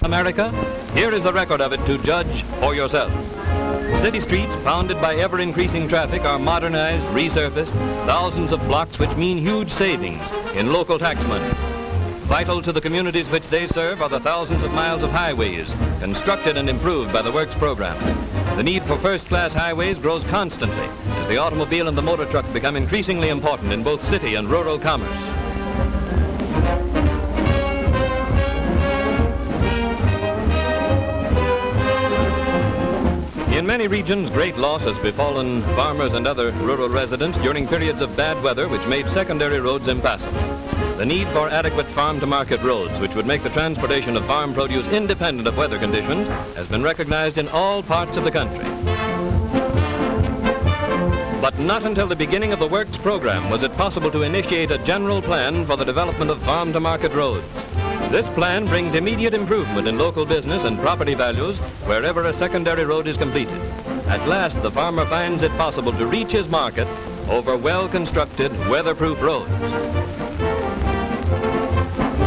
America, here is the record of it to judge for yourself. City streets, pounded by ever-increasing traffic, are modernized, resurfaced, thousands of blocks which mean huge savings in local tax money. Vital to the communities which they serve are the thousands of miles of highways, constructed and improved by the Works program. The need for first-class highways grows constantly as the automobile and the motor truck become increasingly important in both city and rural commerce. In many regions, great loss has befallen farmers and other rural residents during periods of bad weather which made secondary roads impassable. The need for adequate farm-to-market roads, which would make the transportation of farm produce independent of weather conditions, has been recognized in all parts of the country. But not until the beginning of the Works program was it possible to initiate a general plan for the development of farm-to-market roads. This plan brings immediate improvement in local business and property values wherever a secondary road is completed. At last, the farmer finds it possible to reach his market over well-constructed, weatherproof roads.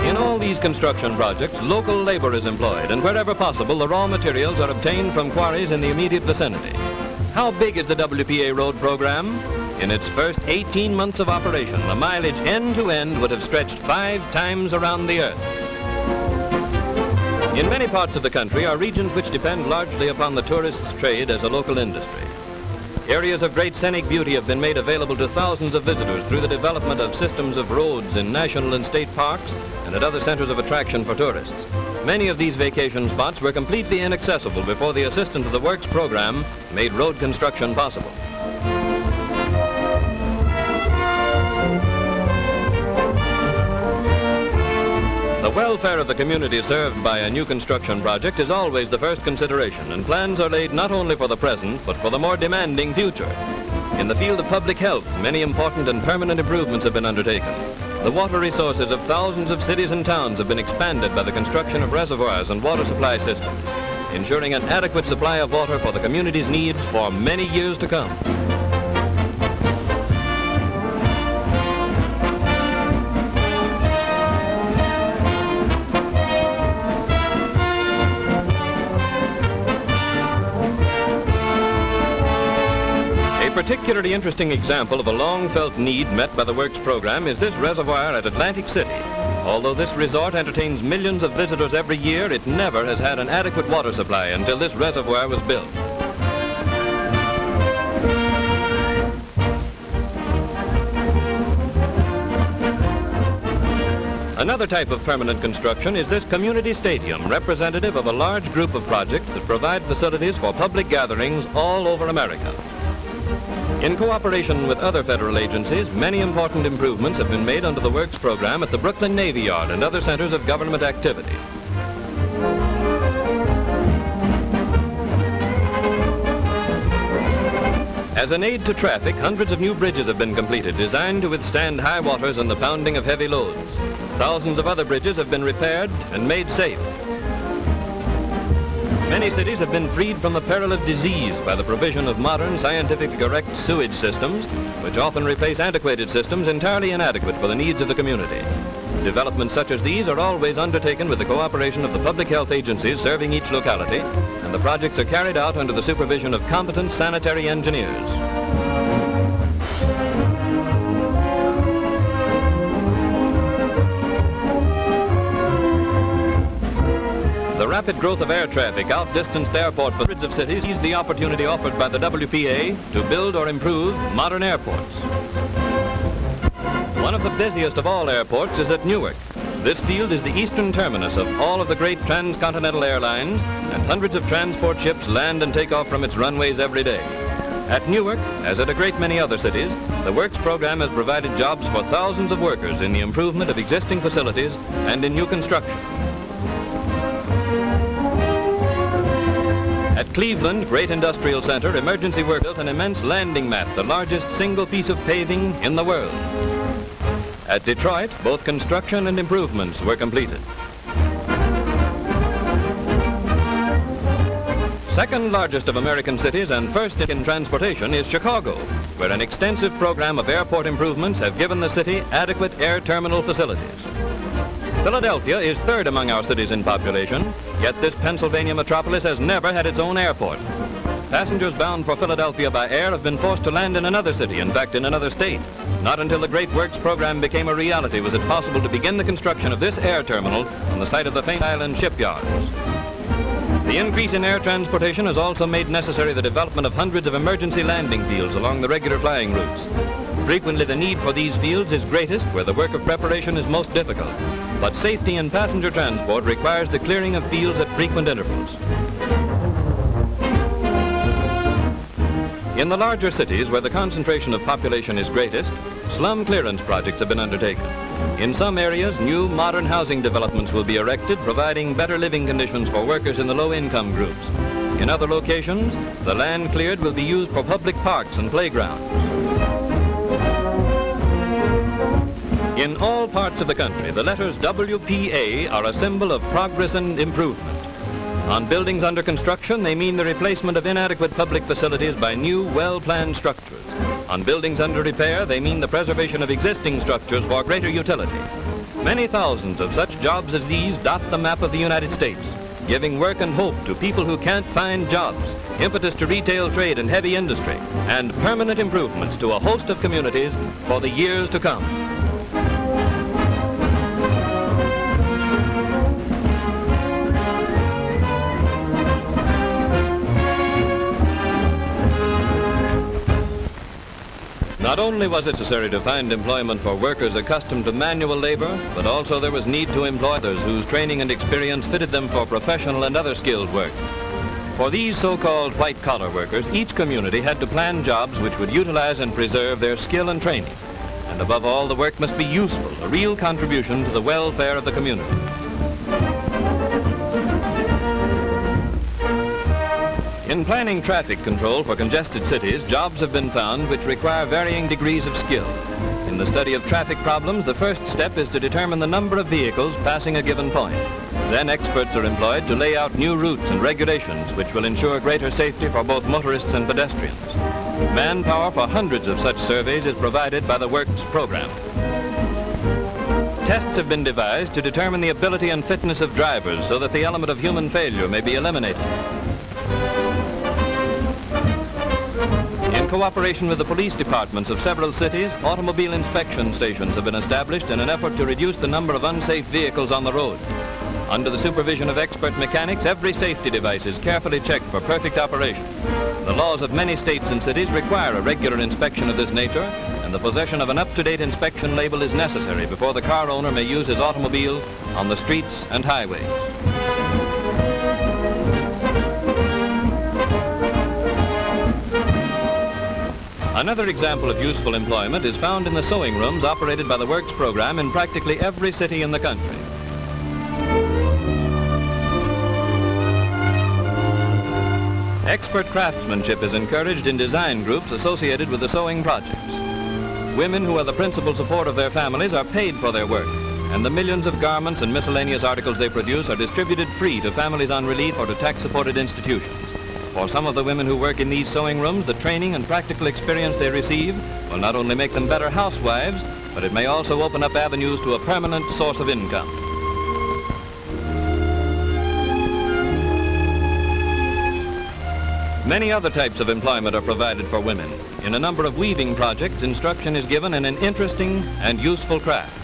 In all these construction projects, local labor is employed, and wherever possible, the raw materials are obtained from quarries in the immediate vicinity. How big is the WPA road program? In its first 18 months of operation, the mileage end to end would have stretched 5 times around the earth. In many parts of the country are regions which depend largely upon the tourist's trade as a local industry. Areas of great scenic beauty have been made available to thousands of visitors through the development of systems of roads in national and state parks and at other centers of attraction for tourists. Many of these vacation spots were completely inaccessible before the assistance of the Works program made road construction possible. The welfare of the community served by a new construction project is always the first consideration, and plans are laid not only for the present, but for the more demanding future. In the field of public health, many important and permanent improvements have been undertaken. The water resources of thousands of cities and towns have been expanded by the construction of reservoirs and water supply systems, ensuring an adequate supply of water for the community's needs for many years to come. A particularly interesting example of a long-felt need met by the Works program is this reservoir at Atlantic City. Although this resort entertains millions of visitors every year, it never has had an adequate water supply until this reservoir was built. Another type of permanent construction is this community stadium, representative of a large group of projects that provide facilities for public gatherings all over America. In cooperation with other federal agencies, many important improvements have been made under the Works program at the Brooklyn Navy Yard and other centers of government activity. As an aid to traffic, hundreds of new bridges have been completed, designed to withstand high waters and the pounding of heavy loads. Thousands of other bridges have been repaired and made safe. Many cities have been freed from the peril of disease by the provision of modern, scientifically correct sewage systems, which often replace antiquated systems entirely inadequate for the needs of the community. Developments such as these are always undertaken with the cooperation of the public health agencies serving each locality, and the projects are carried out under the supervision of competent sanitary engineers. The rapid growth of air traffic outdistanced the airport for hundreds of cities seized the opportunity offered by the WPA to build or improve modern airports. One of the busiest of all airports is at Newark. This field is the eastern terminus of all of the great transcontinental airlines, and hundreds of transport ships land and take off from its runways every day. At Newark, as at a great many other cities, the Works program has provided jobs for thousands of workers in the improvement of existing facilities and in new construction. At Cleveland, great industrial center, emergency work built an immense landing mat, the largest single piece of paving in the world. At Detroit, both construction and improvements were completed. Second largest of American cities and first in transportation is Chicago, where an extensive program of airport improvements have given the city adequate air terminal facilities. Philadelphia is third among our cities in population, yet this Pennsylvania metropolis has never had its own airport. Passengers bound for Philadelphia by air have been forced to land in another city, in fact in another state. Not until the Great Works program became a reality was it possible to begin the construction of this air terminal on the site of the famed island shipyards. The increase in air transportation has also made necessary the development of hundreds of emergency landing fields along the regular flying routes. Frequently the need for these fields is greatest where the work of preparation is most difficult. But safety in passenger transport requires the clearing of fields at frequent intervals. In the larger cities where the concentration of population is greatest, slum clearance projects have been undertaken. In some areas, new modern housing developments will be erected, providing better living conditions for workers in the low-income groups. In other locations, the land cleared will be used for public parks and playgrounds. In all parts of the country, the letters WPA are a symbol of progress and improvement. On buildings under construction, they mean the replacement of inadequate public facilities by new, well-planned structures. On buildings under repair, they mean the preservation of existing structures for greater utility. Many thousands of such jobs as these dot the map of the United States, giving work and hope to people who can't find jobs, impetus to retail trade and heavy industry, and permanent improvements to a host of communities for the years to come. Not only was it necessary to find employment for workers accustomed to manual labor, but also there was need to employ others whose training and experience fitted them for professional and other skilled work. For these so-called white-collar workers, each community had to plan jobs which would utilize and preserve their skill and training. And above all, the work must be useful, a real contribution to the welfare of the community. In planning traffic control for congested cities, jobs have been found which require varying degrees of skill. In the study of traffic problems, the first step is to determine the number of vehicles passing a given point. Then experts are employed to lay out new routes and regulations which will ensure greater safety for both motorists and pedestrians. Manpower for hundreds of such surveys is provided by the Works program. Tests have been devised to determine the ability and fitness of drivers so that the element of human failure may be eliminated. In cooperation with the police departments of several cities, automobile inspection stations have been established in an effort to reduce the number of unsafe vehicles on the road. Under the supervision of expert mechanics, every safety device is carefully checked for perfect operation. The laws of many states and cities require a regular inspection of this nature, and the possession of an up-to-date inspection label is necessary before the car owner may use his automobile on the streets and highways. Another example of useful employment is found in the sewing rooms operated by the Works program in practically every city in the country. Expert craftsmanship is encouraged in design groups associated with the sewing projects. Women who are the principal support of their families are paid for their work, and the millions of garments and miscellaneous articles they produce are distributed free to families on relief or to tax-supported institutions. For some of the women who work in these sewing rooms, the training and practical experience they receive will not only make them better housewives, but it may also open up avenues to a permanent source of income. Many other types of employment are provided for women. In a number of weaving projects, instruction is given in an interesting and useful craft.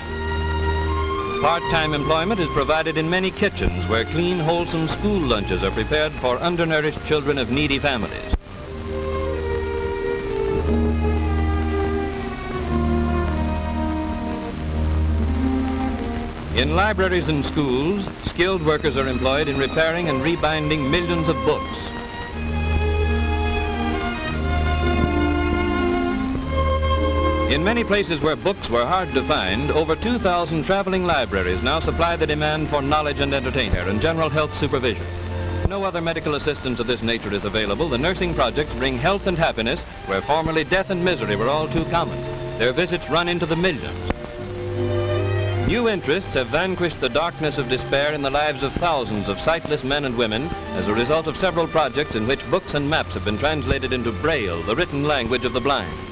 Part-time employment is provided in many kitchens where clean, wholesome school lunches are prepared for undernourished children of needy families. In libraries and schools, skilled workers are employed in repairing and rebinding millions of books. In many places where books were hard to find, over 2,000 traveling libraries now supply the demand for knowledge and entertainment and general health supervision. No other medical assistance of this nature is available. The nursing projects bring health and happiness where formerly death and misery were all too common. Their visits run into the millions. New interests have vanquished the darkness of despair in the lives of thousands of sightless men and women as a result of several projects in which books and maps have been translated into Braille, the written language of the blind.